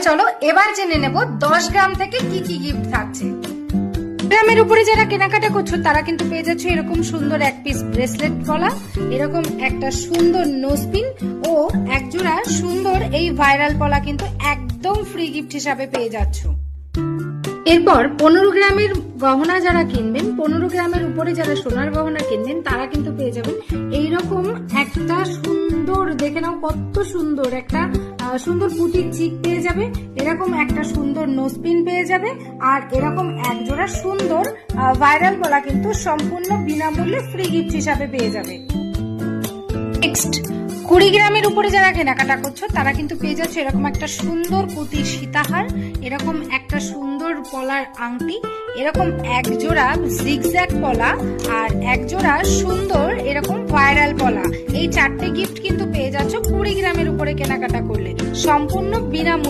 চলো এবার জেনে নেব 10 গ্রাম থেকে কি কি গিফট থাকছে। গ্রামের উপরে যারা কেনাকাটা করছো তারা কিন্তু পেয়ে যাচ্ছ এরকম সুন্দর এক পিস ব্রেসলেট গলা, এরকম একটা সুন্দর নোজপিন ও একজোড়া সুন্দর এই ভাইরাল পলা কিন্তু একদম ফ্রি গিফট হিসাবে পেয়ে যাচ্ছ। এরপর 15 গ্রামের গহনা যারা কিনবেন, 15 গ্রামের উপরে যারা সোনার গহনা কিনবেন তারা কিন্তু পেয়ে যাবেন এইরকম একটা সুন্দর, দেখে নাও কত সুন্দর একটা সুন্দর পুঁতির চিক পেয়ে যাবে, এরকম একটা সুন্দর নোজপিন পেয়ে যাবে আর এরকম একজোড়া সুন্দর ভাইরাল গলা কিন্তু সম্পূর্ণ বিনামূল্যে ফ্রি গিফট হিসাবে পেয়ে যাবে। নেক্সট 20 গ্রামের উপরে যারা কেনাকাটা করছো তারা কিন্তু পেয়ে যাচ্ছে এরকম একটা সুন্দর পুঁতির সীতাহার, এরকম একটা সুন্দর পলার আংটি, এরকম এক জোড়া জিগজ্যাগ পলা আর এক জোড়া সুন্দর এরকম ভাইরাল পলা। এই 4টে গিফট কিন্তু পেয়ে যাচ্ছ 20 গ্রামের উপরে কেনাকাটা করলে সম্পূর্ণ বিনামূল্যে।